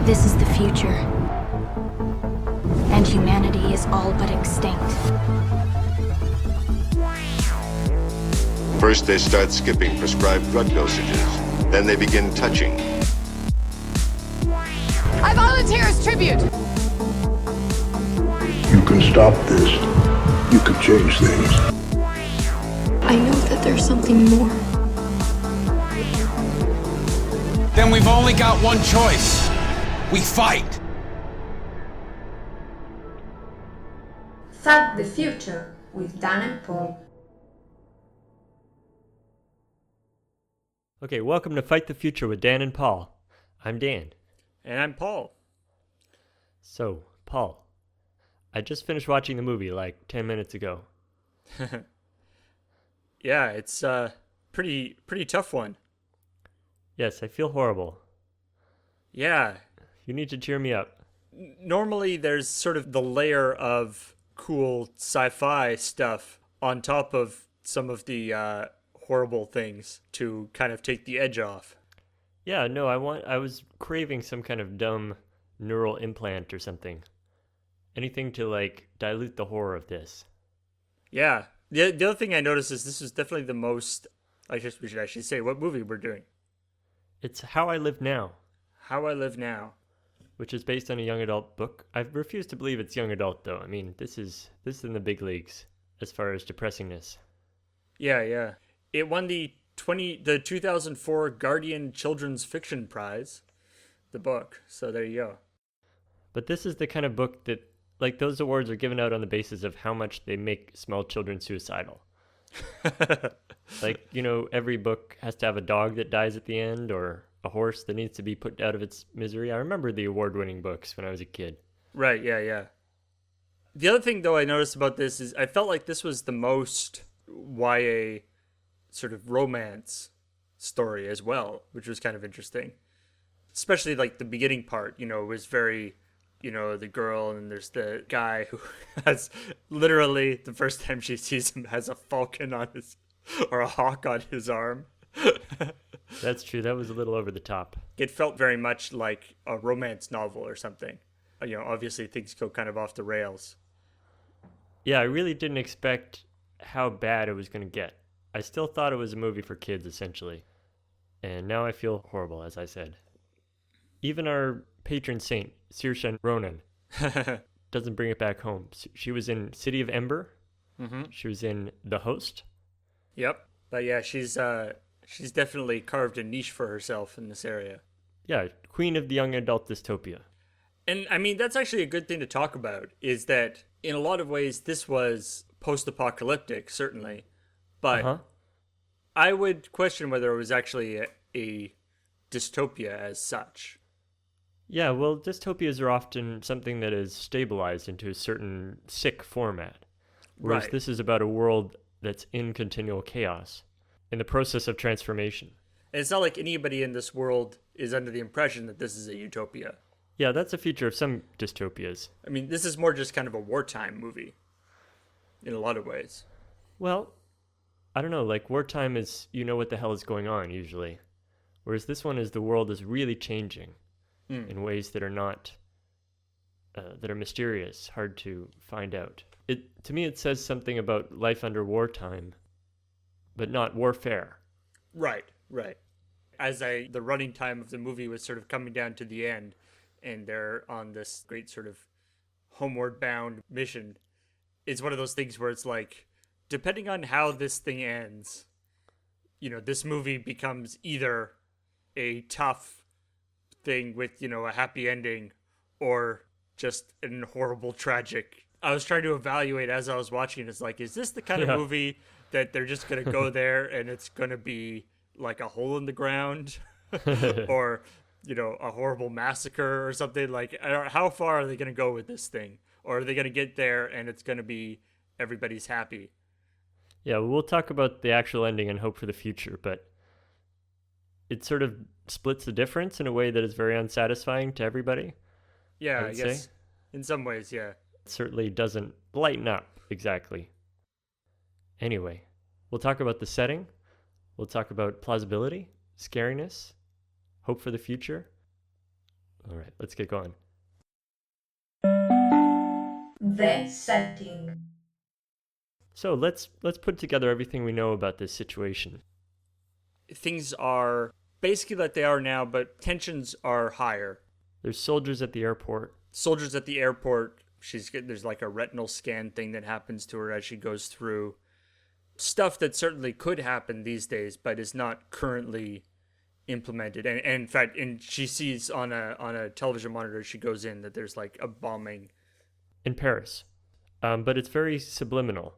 This is the future. And humanity is all but extinct. First, they start skipping prescribed drug dosages. Then they begin touching. I volunteer as tribute! You can stop this. You can change things. I know that there's something more. Then we've only got one choice. We fight. Fight the Future with Dan and Paul. Okay, welcome to Fight the Future with Dan and Paul. I'm Dan. And I'm Paul. So, Paul, I just finished watching the movie like 10 minutes ago. Yeah, it's a pretty tough one. Yes, I feel horrible. Yeah. You need to cheer me up. Normally there's sort of the layer of cool sci-fi stuff on top of some of the horrible things to kind of take the edge off. Yeah, no, I was craving some kind of dumb neural implant or something. Anything to like dilute the horror of this. Yeah. The other thing I noticed is this is definitely the most, I guess we should actually say what movie we're doing. It's How I Live Now. How I Live Now. Which is based on a young adult book. I refuse to believe it's young adult though. I mean, this is in the big leagues as far as depressingness. Yeah. It won the 2004 Guardian Children's Fiction Prize, the book. So there you go. But this is the kind of book that, like, those awards are given out on the basis of how much they make small children suicidal. Like, you know, every book has to have a dog that dies at the end or a horse that needs to be put out of its misery. I remember the award-winning books when I was a kid. Right, yeah. The other thing, though, I noticed about this is I felt like this was the most YA sort of romance story as well, which was kind of interesting. Especially, like, the beginning part, you know, was very, you know, the girl and there's the guy who has literally, the first time she sees him, has a falcon on his, or a hawk on his arm. That's true. That was a little over the top. It felt very much like a romance novel or something. You know, obviously things go kind of off the rails. Yeah, I really didn't expect how bad it was going to get. I still thought it was a movie for kids, essentially. And now I feel horrible, as I said. Even our patron saint, Saoirse Ronan, doesn't bring it back home. She was in City of Ember. Mm-hmm. She was in The Host. Yep. But yeah, she's definitely carved a niche for herself in this area. Yeah, queen of the young adult dystopia. And I mean, that's actually a good thing to talk about, is that in a lot of ways, this was post-apocalyptic, certainly. But I would question whether it was actually a dystopia as such. Yeah, well, dystopias are often something that is stabilized into a certain sick format. Whereas this is about a world that's in continual chaos, in the process of transformation. And it's not like anybody in this world is under the impression that this is a utopia. Yeah, that's a feature of some dystopias. I mean, this is more just kind of a wartime movie, in a lot of ways. Well, I don't know, like wartime is, you know what the hell is going on, usually. Whereas this one is the world is really changing in ways that are not, that are mysterious, hard to find out. To me, it says something about life under wartime, but not warfare. Right. As the running time of the movie was sort of coming down to the end, and they're on this great sort of homeward bound mission, it's one of those things where it's like, depending on how this thing ends, you know, this movie becomes either a tough thing with, you know, a happy ending or just an horrible tragic. I was trying to evaluate as I was watching, it's like, is this the kind of movie that they're just going to go there and it's going to be like a hole in the ground or, you know, a horrible massacre or something? Like, how far are they going to go with this thing? Or are they going to get there and it's going to be everybody's happy? Yeah, we'll talk about the actual ending and hope for the future, but it sort of splits the difference in a way that is very unsatisfying to everybody. Yeah, I guess. In some ways, yeah. It certainly doesn't lighten up, exactly. Anyway, we'll talk about the setting. We'll talk about plausibility, scariness, hope for the future. All right, let's get going. The setting. So let's put together everything we know about this situation. Things are basically like they are now, but tensions are higher. There's soldiers at the airport. Soldiers at the airport. There's like a retinal scan thing that happens to her as she goes through. Stuff that certainly could happen these days, but is not currently implemented. And in fact, she sees on a television monitor as she goes in that there's like a bombing In Paris. But it's very subliminal.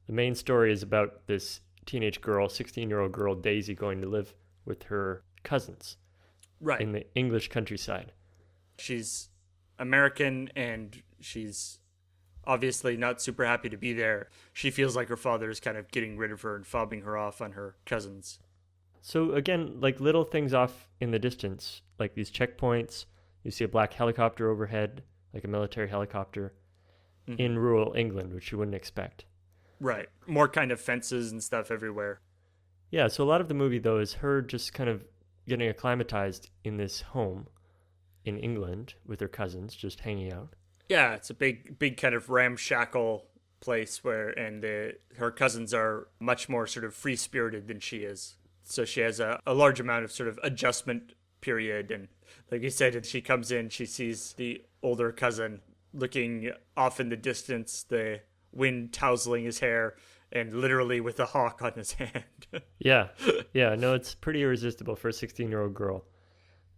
The main story is about this teenage girl, 16-year-old girl, Daisy, going to live with her cousins in the English countryside. She's American, and she's obviously not super happy to be there. She feels like her father is kind of getting rid of her and fobbing her off on her cousins. So again, like little things off in the distance, like these checkpoints, you see a black helicopter overhead, like a military helicopter, in rural England, which you wouldn't expect. Right. More kind of fences and stuff everywhere. Yeah, so a lot of the movie, though, is her just kind of getting acclimatized in this home in England with her cousins, just hanging out. Yeah, it's a big kind of ramshackle place and her cousins are much more sort of free-spirited than she is. So she has a large amount of sort of adjustment period. And like you said, she comes in, she sees the older cousin looking off in the distance, the wind tousling his hair, and literally with a hawk on his hand. Yeah, no, it's pretty irresistible for a 16-year-old girl.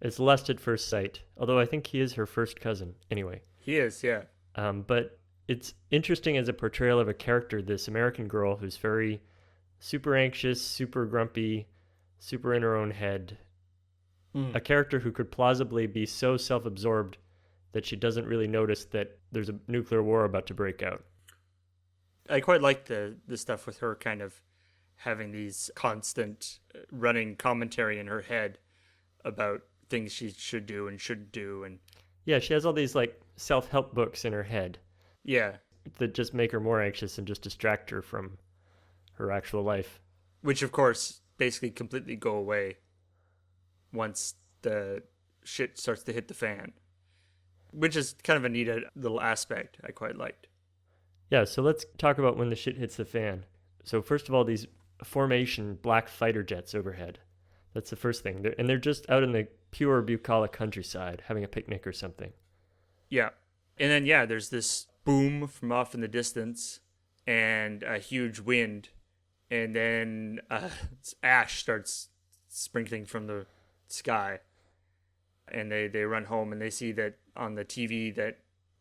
It's lust at first sight, although I think he is her first cousin anyway. He is, yeah. But it's interesting as a portrayal of a character, this American girl who's very super anxious, super grumpy, super in her own head. A character who could plausibly be so self-absorbed that she doesn't really notice that there's a nuclear war about to break out. I quite like the stuff with her kind of having these constant running commentary in her head about things she should do and shouldn't do. And yeah, she has all these like self-help books in her head. Yeah. That just make her more anxious and just distract her from her actual life. Which, of course, basically completely go away once the shit starts to hit the fan. Which is kind of a neat little aspect I quite liked. Yeah, so let's talk about when the shit hits the fan. So first of all, these formation black fighter jets overhead. That's the first thing. They're just out in the pure bucolic countryside having a picnic or something. Yeah. And then, yeah, there's this boom from off in the distance and a huge wind. And then ash starts sprinkling from the sky. And they run home and they see that on the TV that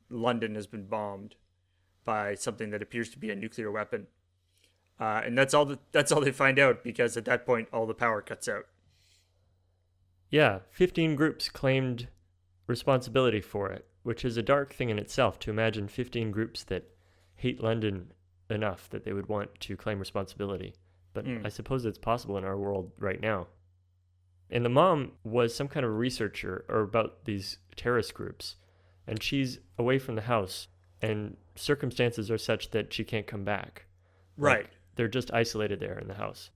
London has been bombed by something that appears to be a nuclear weapon. And that's all they find out, because at that point, all the power cuts out. Yeah, 15 groups claimed responsibility for it, which is a dark thing in itself, to imagine 15 groups that hate London enough that they would want to claim responsibility. But I suppose it's possible in our world right now. And the mom was some kind of researcher about these terrorist groups, and she's away from the house, and circumstances are such that she can't come back. Right. Like, they're just isolated there in the house.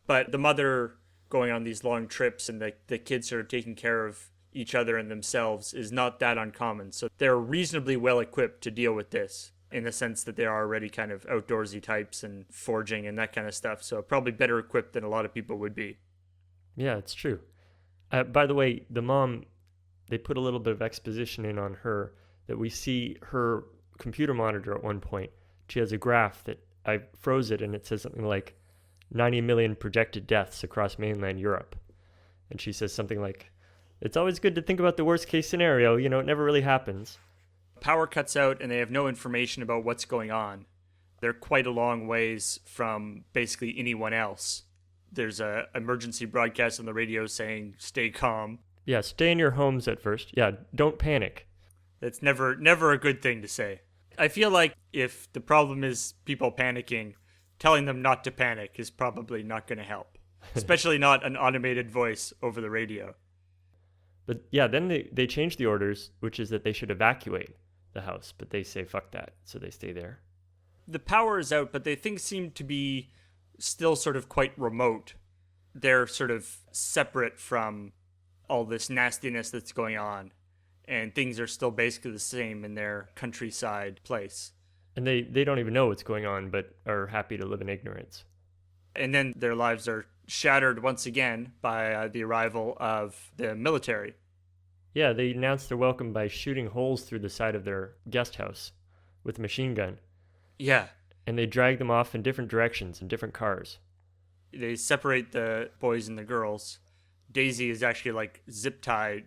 But the mother going on these long trips and the kids sort of taking care of each other and themselves is not that uncommon. So they're reasonably well equipped to deal with this, in the sense that they are already kind of outdoorsy types and foraging and that kind of stuff. So probably better equipped than a lot of people would be. Yeah, it's true. By the way, the mom, they put a little bit of exposition in on her, that we see her computer monitor at one point. She has a graph that I froze it, and it says something like 90 million projected deaths across mainland Europe. And she says something like, it's always good to think about the worst case scenario. You know, it never really happens. Power cuts out and they have no information about what's going on. They're quite a long ways from basically anyone else. There's a emergency broadcast on the radio saying, stay calm. Yeah, stay in your homes at first. Yeah, don't panic. That's never a good thing to say. I feel like if the problem is people panicking, telling them not to panic is probably not going to help. Especially not an automated voice over the radio. But yeah, then they change the orders, which is that they should evacuate the house. But they say, fuck that. So they stay there. The power is out, but things seem to be still sort of quite remote. They're sort of separate from all this nastiness that's going on. and things are still basically the same in their countryside place. And they don't even know what's going on, but are happy to live in ignorance. And then their lives are shattered once again by the arrival of the military. Yeah, they announce their welcome by shooting holes through the side of their guest house with a machine gun. Yeah. And they drag them off in different directions in different cars. They separate the boys and the girls. Daisy is actually like zip tied,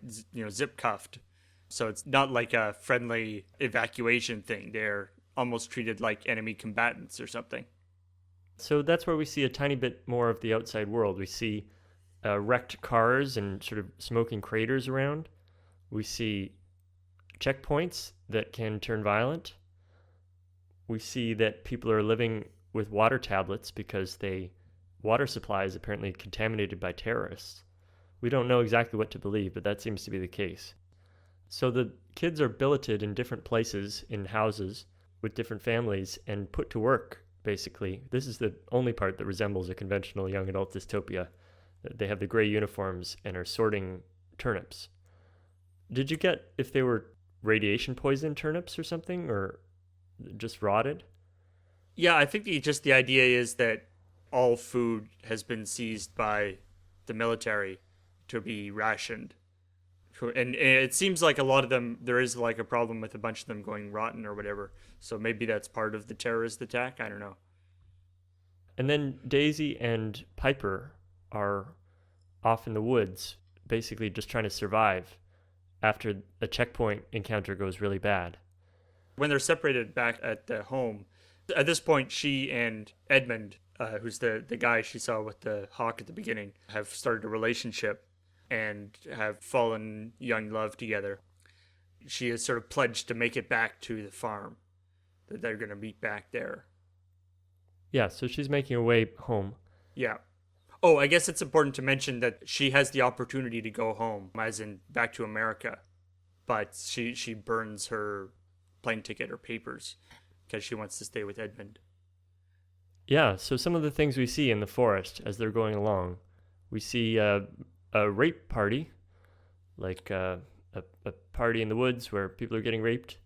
zip cuffed. So it's not like a friendly evacuation thing. They're almost treated like enemy combatants or something. So that's where we see a tiny bit more of the outside world. We see wrecked cars and sort of smoking craters around. We see checkpoints that can turn violent. We see that people are living with water tablets because water supply is apparently contaminated by terrorists. We don't know exactly what to believe, but that seems to be the case. So the kids are billeted in different places in houses with different families and put to work, basically. This is the only part that resembles a conventional young adult dystopia. They have the gray uniforms and are sorting turnips. Did you get if they were radiation poisoned turnips or something, or just rotted? Yeah, I think the idea is that all food has been seized by the military to be rationed. And it seems like a lot of them, there is like a problem with a bunch of them going rotten or whatever. So maybe that's part of the terrorist attack. I don't know. And then Daisy and Piper are off in the woods, basically just trying to survive after a checkpoint encounter goes really bad. When they're separated back at the home, at this point, she and Edmund, who's the guy she saw with the hawk at the beginning, have started a relationship and have fallen young love together. She is sort of pledged to make it back to the farm, that they're going to meet back there. Yeah, so she's making her way home. Yeah. Oh, I guess it's important to mention that she has the opportunity to go home, as in back to America, but she burns her plane ticket or papers because she wants to stay with Edmund. Yeah, so some of the things we see in the forest as they're going along, we see a rape party, like a party in the woods where people are getting raped.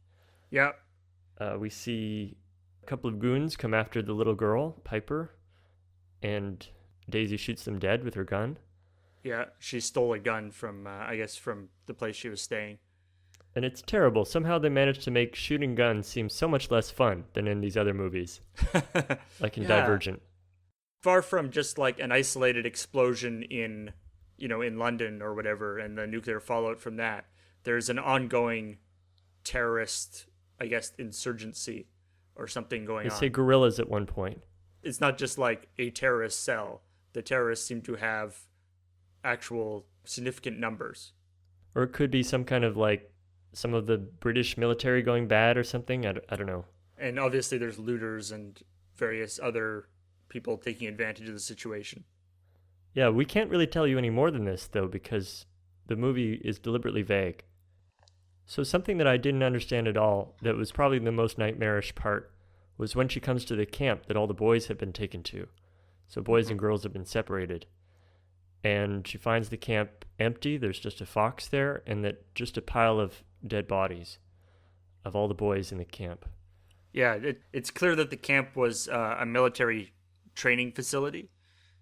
Yeah. We see a couple of goons come after the little girl, Piper, and Daisy shoots them dead with her gun. Yeah, she stole a gun from, from the place she was staying. And it's terrible. Somehow they managed to make shooting guns seem so much less fun than in these other movies, like in Divergent. Far from just like an isolated explosion in London or whatever, and the nuclear fallout from that, there's an ongoing terrorist, insurgency or something going on. They say guerrillas at one point. It's not just like a terrorist cell. The terrorists seem to have actual significant numbers. Or it could be some kind of like some of the British military going bad or something. I don't know. And obviously there's looters and various other people taking advantage of the situation. Yeah, we can't really tell you any more than this, though, because the movie is deliberately vague. So something that I didn't understand at all, that was probably the most nightmarish part, was when she comes to the camp that all the boys have been taken to. So boys and girls have been separated. And she finds the camp empty, there's just a fox there, and that just a pile of dead bodies of all the boys in the camp. Yeah, it's clear that the camp was a military training facility.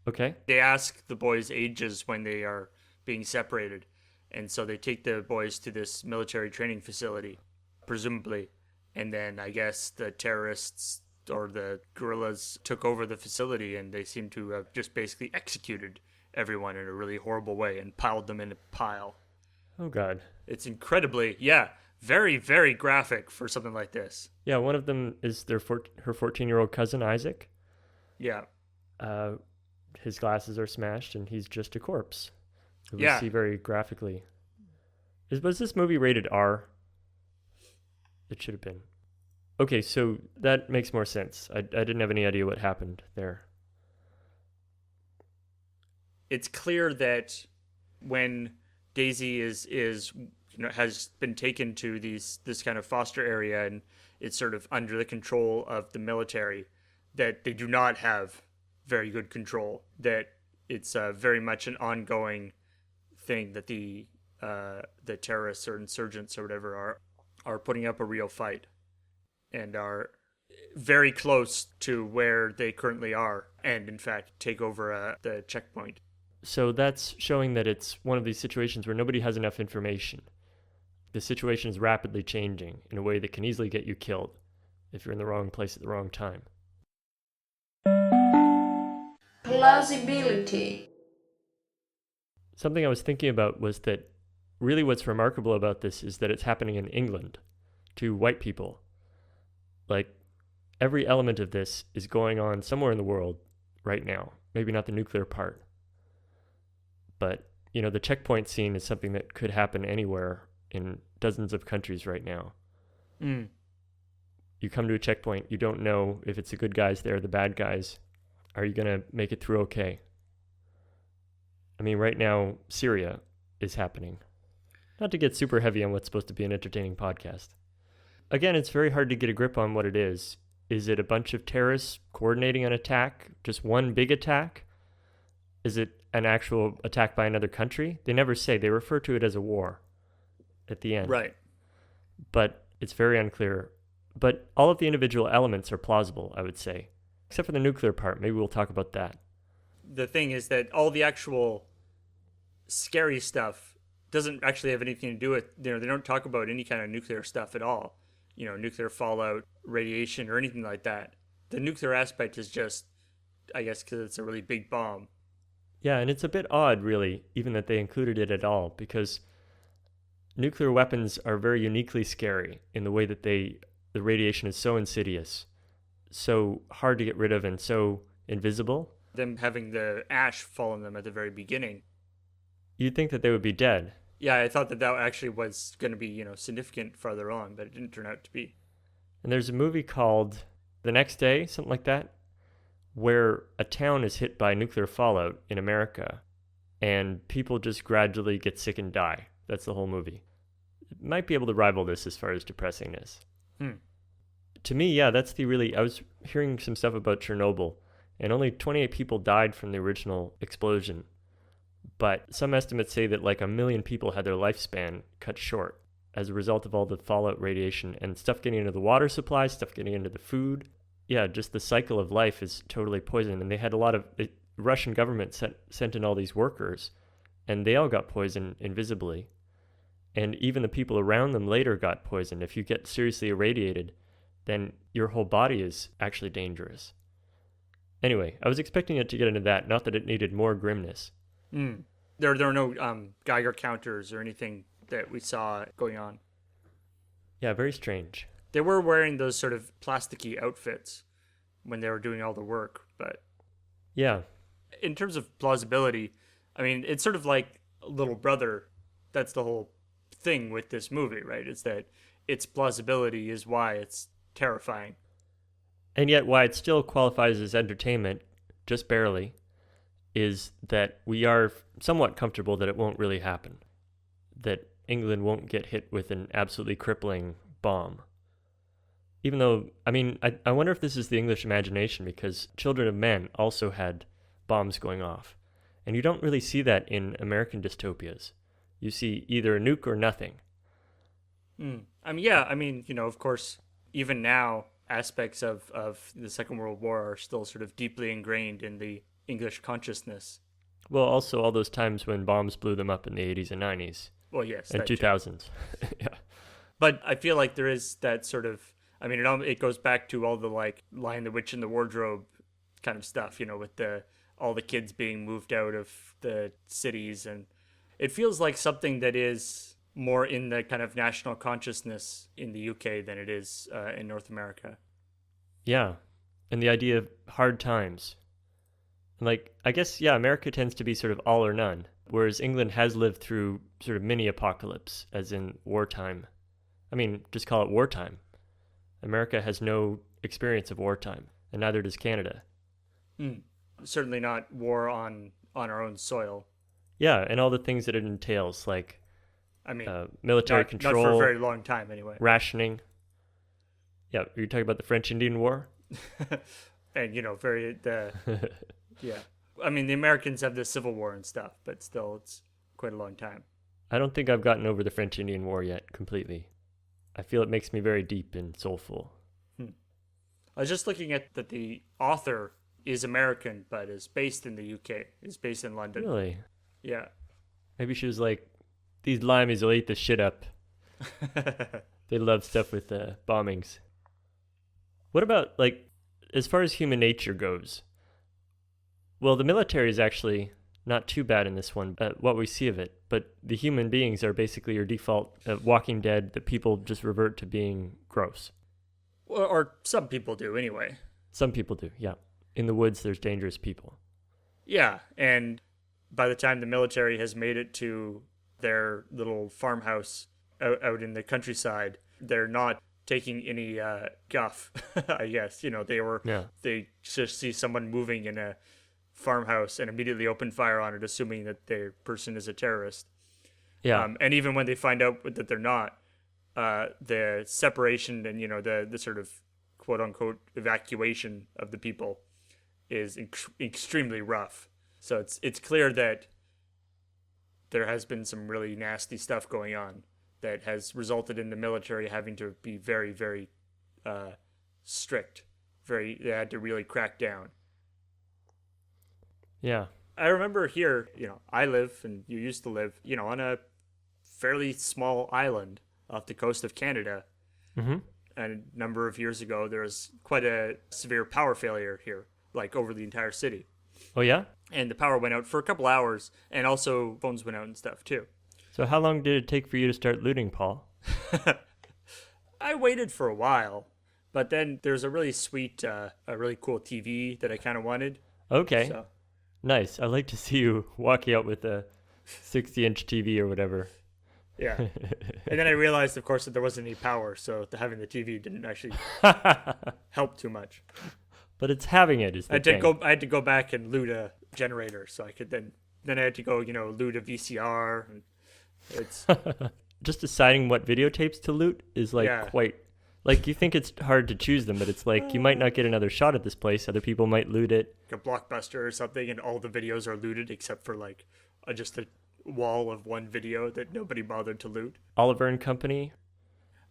Okay. They ask the boys' ages when they are being separated, and so they take the boys to this military training facility, presumably, and then I guess the terrorists or the guerrillas took over the facility, and they seem to have just basically executed everyone in a really horrible way and piled them in a pile. Oh, God. It's incredibly, very, very graphic for something like this. Yeah, one of them is her 14-year-old cousin, Isaac. Yeah. His glasses are smashed, and he's just a corpse. We see very graphically. Was this movie rated R? It should have been. Okay, so that makes more sense. I didn't have any idea what happened there. It's clear that when Daisy has been taken to this kind of foster area and it's sort of under the control of the military, that they do not have very good control, that it's very much an ongoing thing, that the the terrorists or insurgents or whatever are putting up a real fight and are very close to where they currently are, and in fact take over the checkpoint. So that's showing that it's one of these situations where nobody has enough information. The situation is rapidly changing in a way that can easily get you killed if you're in the wrong place at the wrong time. Plausibility. Something I was thinking about was that really what's remarkable about this is that it's happening in England to white people. Like, every element of this is going on somewhere in the world right now. Maybe not the nuclear part. But, you know, the checkpoint scene is something that could happen anywhere in dozens of countries right now. You come to a checkpoint, you don't know if it's the good guys there, the bad guys. Are you going to make it through okay? I mean, right now, Syria is happening. Not to get super heavy on what's supposed to be an entertaining podcast. Again, it's very hard to get a grip on what it is. Is it a bunch of terrorists coordinating an attack? Just one big attack? Is it an actual attack by another country? They never say. They refer to it as a war at the end. Right. But it's very unclear. But all of the individual elements are plausible, I would say. Except for the nuclear part. Maybe we'll talk about that. The thing is that all the actual scary stuff doesn't actually have anything to do with, they don't talk about any kind of nuclear stuff at all. Nuclear fallout, radiation, or anything like that. The nuclear aspect is just, I guess, because it's a really big bomb. Yeah, and it's a bit odd, really, even that they included it at all, because nuclear weapons are very uniquely scary in the way that the radiation is so insidious, so hard to get rid of, and so invisible. Them having the ash fall on them at the very beginning. You'd think that they would be dead. Yeah, I thought that actually was going to be, significant farther on, but it didn't turn out to be. And there's a movie called The Next Day, something like that, where a town is hit by nuclear fallout in America, and people just gradually get sick and die. That's the whole movie. It might be able to rival this as far as depressingness. To me, yeah, that's I was hearing some stuff about Chernobyl, and only 28 people died from the original explosion. But some estimates say that like 1 million people had their lifespan cut short as a result of all the fallout radiation and stuff getting into the water supply, stuff getting into the food. Yeah, just the cycle of life is totally poisoned. And they had the Russian government sent in all these workers, and they all got poisoned invisibly. And even the people around them later got poisoned. If you get seriously irradiated, then your whole body is actually dangerous. Anyway, I was expecting it to get into that, not that it needed more grimness. There are no Geiger counters or anything that we saw going on. Yeah, very strange. They were wearing those sort of plasticky outfits when they were doing all the work, but... Yeah. In terms of plausibility, I mean, it's sort of like Little Brother. That's the whole thing with this movie, right? It's that its plausibility is why it's terrifying. And yet why it still qualifies as entertainment, just barely, is that we are somewhat comfortable that it won't really happen. That England won't get hit with an absolutely crippling bomb. Even though, I mean, I wonder if this is the English imagination, because Children of Men also had bombs going off. And you don't really see that in American dystopias. You see either a nuke or nothing. Of course, even now, aspects of the Second World War are still sort of deeply ingrained in the English consciousness. Well, also all those times when bombs blew them up in the 80s and 90s. Well, yes. And 2000s. Yeah. But I feel like there is that sort of, I mean, it goes back to all the like Lion, the Witch, and the Wardrobe kind of stuff, with all the kids being moved out of the cities. And it feels like something that is more in the kind of national consciousness in the UK than it is in North America. Yeah. And the idea of hard times. Like, I guess, yeah, America tends to be sort of all or none, whereas England has lived through sort of mini-apocalypse, as in wartime. I mean, just call it wartime. America has no experience of wartime, and neither does Canada. Certainly not war on our own soil. Yeah, and all the things that it entails, like military control. Not for a very long time, anyway. Rationing. Yeah, you're talking about the French-Indian War? And, yeah. I mean, the Americans have the Civil War and stuff, but still, it's quite a long time. I don't think I've gotten over the French-Indian War yet completely. I feel it makes me very deep and soulful. I was just looking at that the author is American, but is based in the UK. Is based in London. Really? Yeah. Maybe she was like, these limeys will eat this shit up. They love stuff with bombings. What about, like, as far as human nature goes? Well, the military is actually not too bad in this one, what we see of it. But the human beings are basically your default Walking Dead, that people just revert to being gross. Or some people do, anyway. Some people do, yeah. In the woods, there's dangerous people. Yeah, and by the time the military has made it to their little farmhouse out in the countryside, they're not taking any guff, I guess. You know, they just see someone moving in a farmhouse and immediately open fire on it, assuming that their person is a terrorist. Yeah. And even when they find out that they're not, the separation and, you know, the sort of quote unquote evacuation of the people is extremely rough. So it's clear that there has been some really nasty stuff going on that has resulted in the military having to be very, very strict. They had to really crack down. Yeah. I remember here, you know, I live, and you used to live, you know, on a fairly small island off the coast of Canada. Mm-hmm. And a number of years ago, there was quite a severe power failure here, like over the entire city. Oh, yeah? And the power went out for a couple hours, and also phones went out and stuff, too. So how long did it take for you to start looting, Paul? I waited for a while, but then there's a really sweet, a really cool TV that I kind of wanted. Okay. So. Nice. I like to see you walking out with a 60-inch TV or whatever. Yeah. And then I realized, of course, that there wasn't any power, so having the TV didn't actually help too much. But it's having it is the thing. I had to go back and loot a generator, so I could then I had to go, you know, loot a VCR. And it's just deciding what videotapes to loot is like quite, like, you think it's hard to choose them, but it's like you might not get another shot at this place. Other people might loot it. Like a Blockbuster or something, and all the videos are looted except for like just a wall of one video that nobody bothered to loot. Oliver and Company.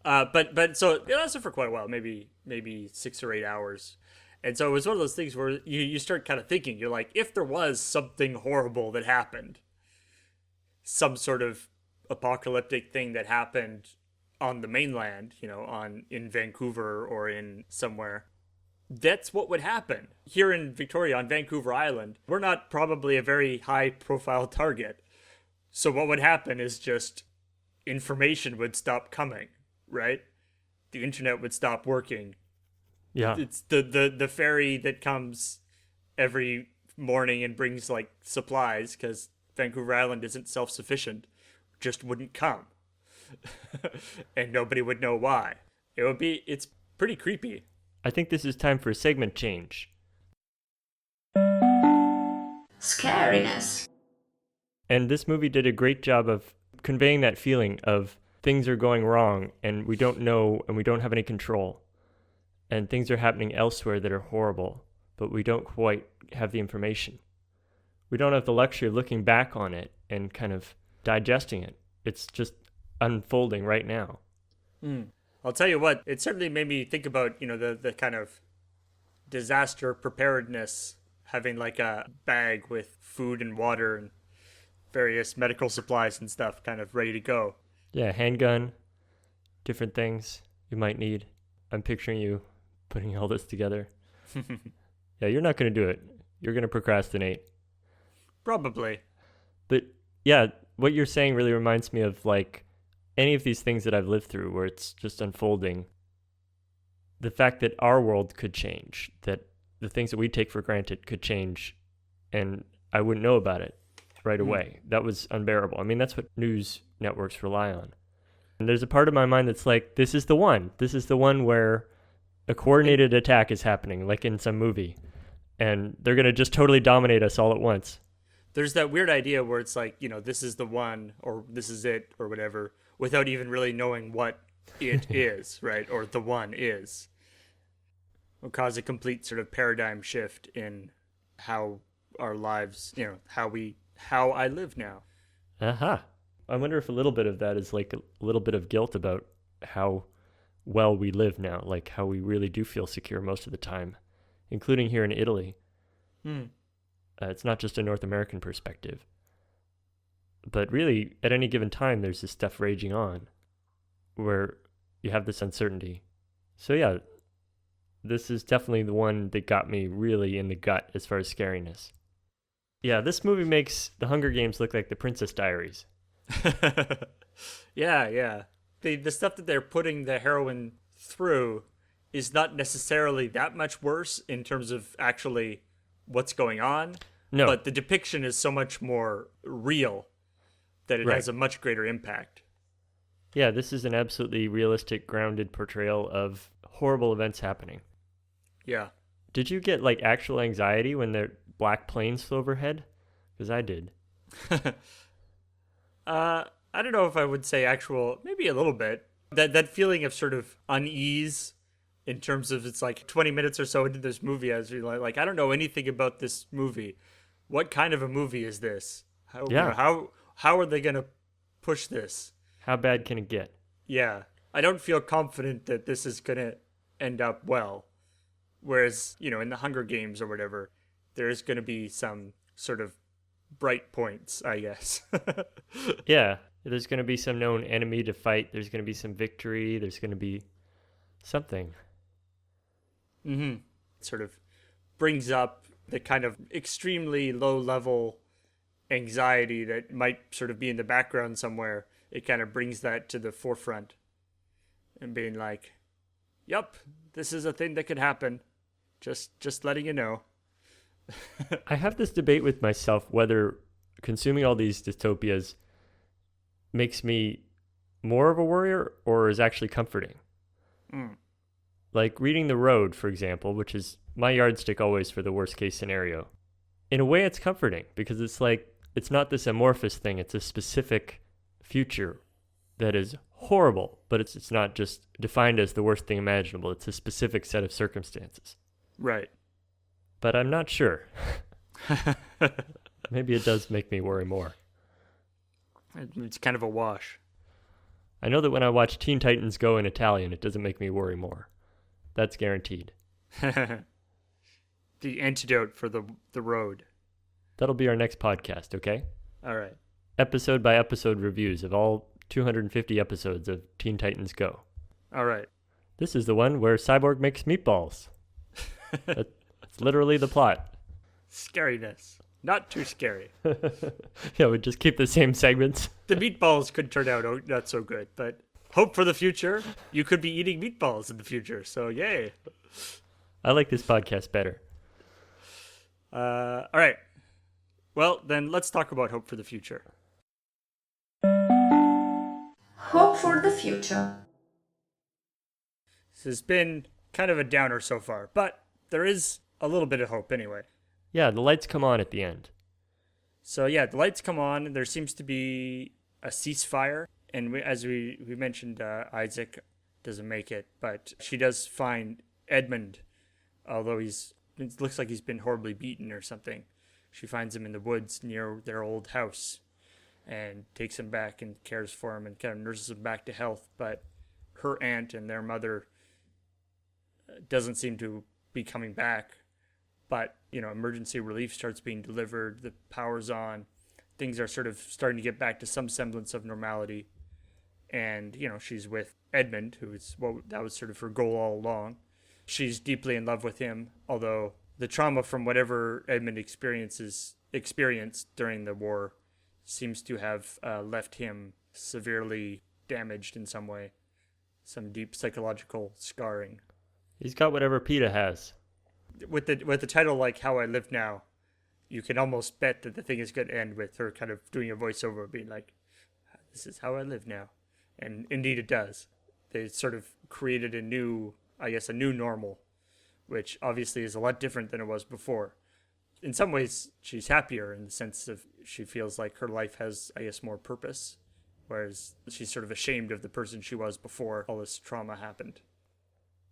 But so it lasted for quite a while, maybe 6 or 8 hours. And so it was one of those things where you start kind of thinking, you're like, if there was something horrible that happened, some sort of apocalyptic thing that happened on the mainland, you know, in Vancouver or in somewhere, that's what would happen. Here in Victoria on Vancouver Island, we're not probably a very high profile target. So what would happen is just information would stop coming, right? The internet would stop working. Yeah. It's the ferry that comes every morning and brings like supplies, because Vancouver Island isn't self-sufficient, just wouldn't come. And nobody would know why. It's pretty creepy. I think this is time for a segment change. Scariness. And this movie did a great job of conveying that feeling of things are going wrong and we don't know and we don't have any control. And things are happening elsewhere that are horrible, but we don't quite have the information. We don't have the luxury of looking back on it and kind of digesting it. It's just unfolding right now. I'll tell you what, it certainly made me think about, you know, the kind of disaster preparedness, having like a bag with food and water and various medical supplies and stuff kind of ready to go. Yeah, handgun, different things you might need. I'm picturing you putting all this together. Yeah, you're not going to do it. You're going to procrastinate. Probably. But yeah, what you're saying really reminds me of like any of these things that I've lived through where it's just unfolding. The fact that our world could change, that the things that we take for granted could change, and I wouldn't know about it right away. That was unbearable. I mean, that's what news networks rely on. And there's a part of my mind that's like, this is the one. This is the one where a coordinated attack is happening, like in some movie. And they're going to just totally dominate us all at once. There's that weird idea where it's like, you know, this is the one, or this is it, or whatever, without even really knowing what it is, right? Or the one is. Will cause a complete sort of paradigm shift in how our lives, you know, how I live now. Uh-huh. I wonder if a little bit of that is like a little bit of guilt about how well we live now, like how we really do feel secure most of the time, including here in Italy. It's not just a North American perspective. But really, at any given time, there's this stuff raging on where you have this uncertainty. So yeah, this is definitely the one that got me really in the gut as far as scariness. Yeah, this movie makes The Hunger Games look like the Princess Diaries. Yeah. The stuff that they're putting the heroine through is not necessarily that much worse in terms of actually what's going on. No. But the depiction is so much more real that it has a much greater impact. Yeah, this is an absolutely realistic, grounded portrayal of horrible events happening. Yeah. Did you get like actual anxiety when the black planes flew overhead? Because I did. I don't know if I would say actual, maybe a little bit. That feeling of sort of unease in terms of it's like 20 minutes or so into this movie, as you're like, I don't know anything about this movie. What kind of a movie is this? How are they going to push this? How bad can it get? Yeah. I don't feel confident that this is going to end up well. Whereas, in the Hunger Games or whatever, there's going to be some sort of bright points, I guess. Yeah, there's going to be some known enemy to fight. There's going to be some victory. There's going to be something. Mm-hmm. Sort of brings up the kind of extremely low-level anxiety that might sort of be in the background somewhere. It kind of brings that to the forefront and being like, yep, this is a thing that could happen. Just letting you know. I have this debate with myself whether consuming all these dystopias makes me more of a worrier or is actually comforting. Like reading The Road, for example, which is my yardstick always for the worst case scenario. In a way, it's comforting because it's like, it's not this amorphous thing. It's a specific future that is horrible, but it's not just defined as the worst thing imaginable. It's a specific set of circumstances. Right. But I'm not sure. Maybe it does make me worry more. It's kind of a wash. I know that when I watch Teen Titans Go in Italian, it doesn't make me worry more. That's guaranteed. The antidote for the road. That'll be our next podcast, okay? All right. Episode by episode reviews of all 250 episodes of Teen Titans Go. All right. This is the one where Cyborg makes meatballs. That's literally the plot. Scariness. Not too scary. Yeah, we just keep the same segments. The meatballs could turn out not so good, but hope for the future. You could be eating meatballs in the future, so yay. I like this podcast better. All right. Well, then let's talk about hope for the future. Hope for the future. This has been kind of a downer so far, but there is a little bit of hope anyway. Yeah, the lights come on at the end. So yeah, the lights come on. There seems to be a ceasefire. And as we mentioned, Isaac doesn't make it, but she does find Edmund, although it looks like he's been horribly beaten or something. She finds him in the woods near their old house and takes him back and cares for him and kind of nurses him back to health. But her aunt and their mother doesn't seem to be coming back. But, emergency relief starts being delivered, the power's on, things are sort of starting to get back to some semblance of normality. And, she's with Edmund, that was sort of her goal all along. She's deeply in love with him, although the trauma from whatever Edmund experienced during the war seems to have left him severely damaged in some way. Some deep psychological scarring. He's got whatever PETA has. With the title like How I Live Now, you can almost bet that the thing is going to end with her kind of doing a voiceover being like, this is how I live now. And indeed it does. They sort of created a new normal, which obviously is a lot different than it was before. In some ways, she's happier in the sense of she feels like her life has, more purpose, whereas she's sort of ashamed of the person she was before all this trauma happened.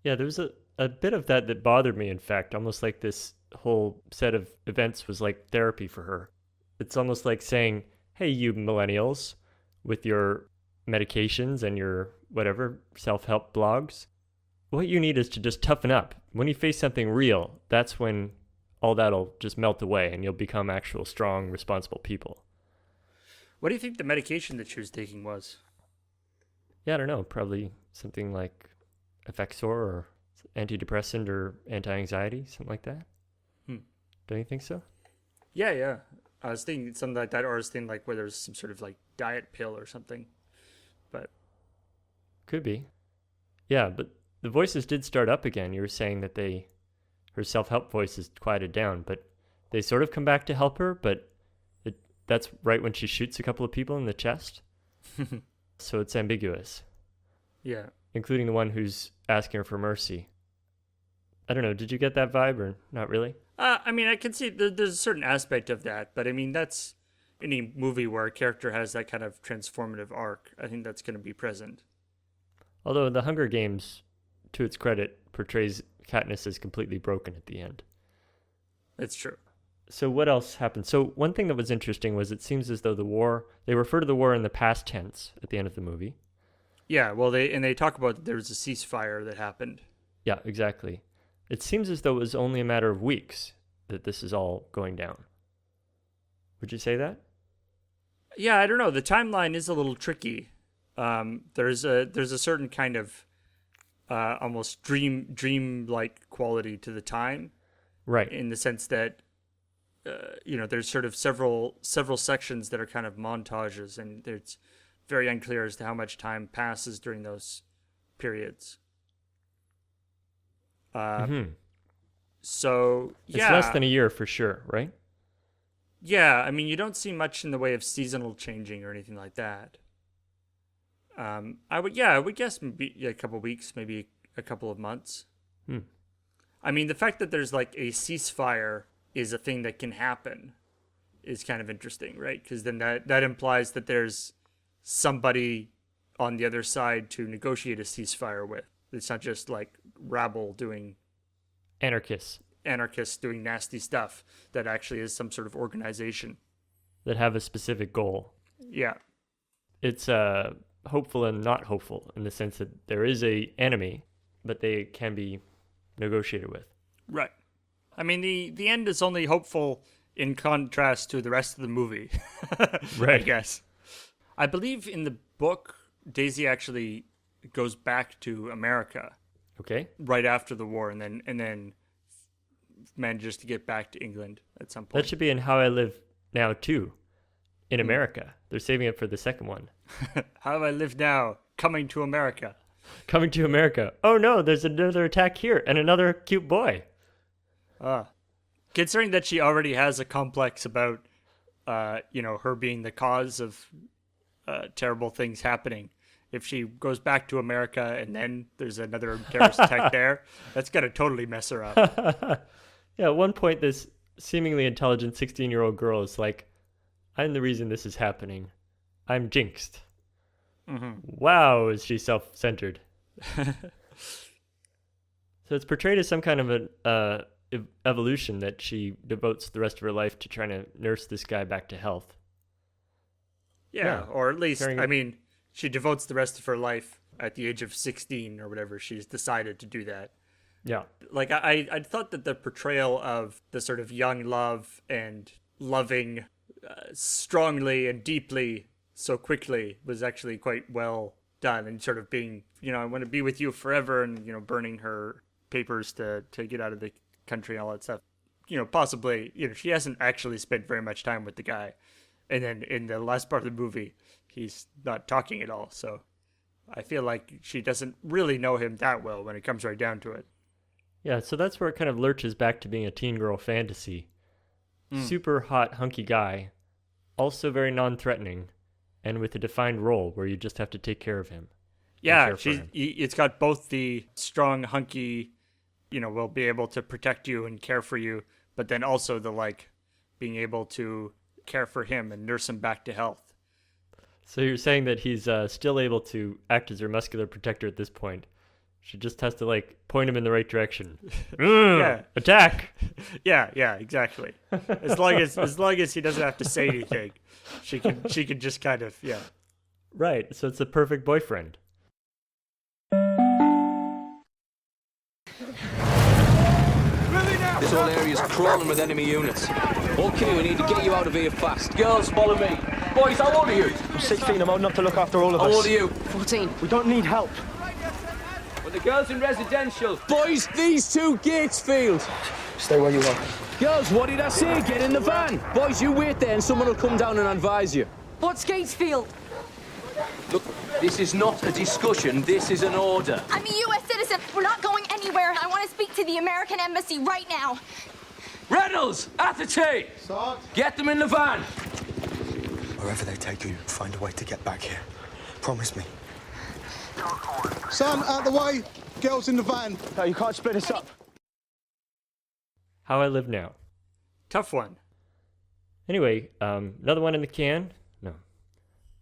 Yeah, there was a bit of that bothered me, in fact, almost like this whole set of events was like therapy for her. It's almost like saying, hey, you millennials, with your medications and your whatever self-help blogs. What you need is to just toughen up. When you face something real, that's when all that'll just melt away and you'll become actual strong, responsible people. What do you think the medication that she was taking was? Yeah, I don't know. Probably something like Effexor or antidepressant or anti-anxiety, something like that. Don't you think so? Yeah. I was thinking something like that, or I was thinking like whether there's some sort of like diet pill or something. But could be. Yeah, but the voices did start up again. You were saying that her self-help voices quieted down, but they sort of come back to help her, but that's right when she shoots a couple of people in the chest. So it's ambiguous. Yeah. Including the one who's asking her for mercy. I don't know, did you get that vibe or not really? I mean, I can see there's a certain aspect of that, but I mean, that's any movie where a character has that kind of transformative arc. I think that's going to be present. Although The Hunger Games, to its credit, portrays Katniss as completely broken at the end. It's true. So what else happened? So one thing that was interesting was it seems as though they refer to the war in the past tense at the end of the movie. Yeah, well, they talk about there was a ceasefire that happened. Yeah, exactly. It seems as though it was only a matter of weeks that this is all going down. Would you say that? Yeah, I don't know. The timeline is a little tricky. There's a certain kind of almost dream-like quality to the time. Right. In the sense that there's sort of several sections that are kind of montages, and it's very unclear as to how much time passes during those periods. So yeah, it's less than a year for sure, right? Yeah, I mean, you don't see much in the way of seasonal changing or anything like that. I would guess maybe a couple of weeks, maybe a couple of months. I mean, the fact that there's like a ceasefire is a thing that can happen is kind of interesting, right? Because then that implies that there's somebody on the other side to negotiate a ceasefire with. It's not just like rabble doing... Anarchists doing nasty stuff. That actually is some sort of organization. That have a specific goal. Yeah. It's hopeful and not hopeful in the sense that there is a enemy, but they can be negotiated with. Right. I mean, the end is only hopeful in contrast to the rest of the movie. Right. I guess. I believe in the book, Daisy actually goes back to America. Okay. Right after the war, and then manages to get back to England at some point. That should be in How I Live Now too, in America. They're saving it for the second one. How I Live Now, coming to America. Coming to America. Oh no, there's another attack here and another cute boy. Considering that she already has a complex about, her being the cause of terrible things happening. If she goes back to America and then there's another terrorist attack there, that's going to totally mess her up. Yeah, at one point, this seemingly intelligent 16-year-old girl is like, I'm the reason this is happening. I'm jinxed. Mm-hmm. Wow, is she self-centered. So it's portrayed as some kind of an evolution that she devotes the rest of her life to trying to nurse this guy back to health. Yeah, or at least, she devotes the rest of her life at the age of 16 or whatever. She's decided to do that. Yeah. Like, I thought that the portrayal of the sort of young love and loving strongly and deeply so quickly was actually quite well done, and sort of being, I want to be with you forever, and, burning her papers to get out of the country and all that stuff. Possibly, she hasn't actually spent very much time with the guy. And then in the last part of the movie, he's not talking at all. So I feel like she doesn't really know him that well when it comes right down to it. Yeah, so that's where it kind of lurches back to being a teen girl fantasy. Super hot, hunky guy, also very non-threatening, and with a defined role where you just have to take care of him. Yeah, it's got both the strong, hunky, will be able to protect you and care for you, but then also the, being able to care for him and nurse him back to health. So you're saying that he's still able to act as her muscular protector at this point. She just has to point him in the right direction. Yeah. Attack. Yeah, exactly. As long as he doesn't have to say anything, she can just kind of Right, so it's a perfect boyfriend. This whole area's crawling with enemy units. Okay, we need to get you out of here fast. Girls, follow me. Boys, how old are you? I'm 16, I'm old enough to look after all of us. How old are you? 14. We don't need help. Well, the girls in residential. Boys, these two Gatesfield. Stay where you are. Girls, what did I say? Get in the van. Boys, you wait there and someone will come down and advise you. What's Gatesfield? Look, this is not a discussion, this is an order. I'm a U.S. citizen. We're not going anywhere. I want to speak to the American embassy right now. Reynolds, Atherton! Get them in the van. Wherever they take you, find a way to get back here. Promise me. Son, out the way. Girls in the van. No, you can't split us up. How I Live Now. Tough one. Anyway, another one in the can. No,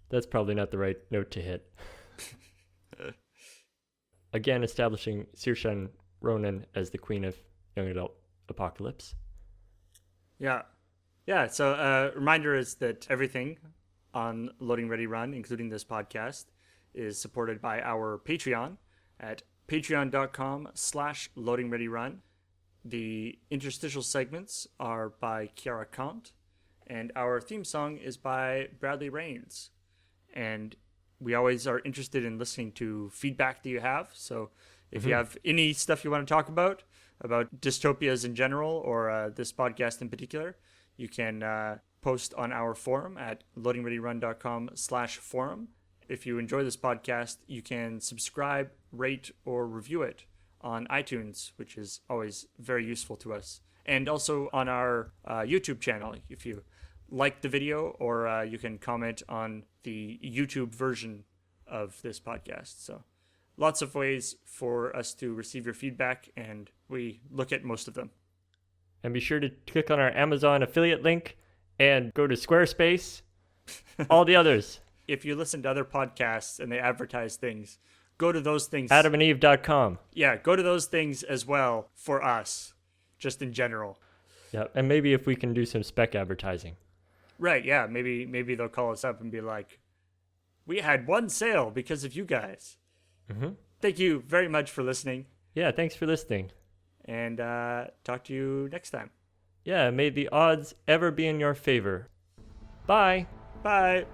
that's probably not the right note to hit. Again, establishing Saoirse Ronan as the queen of young adult apocalypse. Yeah. Yeah, so reminder is that everything on Loading Ready Run, including this podcast, is supported by our Patreon at patreon.com/loadingreadyrun. The interstitial segments are by Kiara Kant, and our theme song is by Bradley Rains. And we always are interested in listening to feedback that you have. So if you have any stuff you want to talk about dystopias in general, or this podcast in particular, you can post on our forum at loadingreadyrun.com/forum. If you enjoy this podcast, you can subscribe, rate, or review it on iTunes, which is always very useful to us. And also on our YouTube channel, if you like the video, or you can comment on the YouTube version of this podcast. So lots of ways for us to receive your feedback, and we look at most of them. And be sure to click on our Amazon affiliate link and go to Squarespace. All the others. If you listen to other podcasts and they advertise things, go to those things. AdamandEve.com. Yeah, go to those things as well for us, just in general. Yeah, and maybe if we can do some spec advertising. Right, yeah, maybe they'll call us up and be like, we had one sale because of you guys. Mm-hmm. Thank you very much for listening. Yeah, thanks for listening. And talk to you next time. Yeah, may the odds ever be in your favor. Bye. Bye.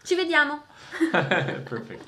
Ci vediamo. Perfect.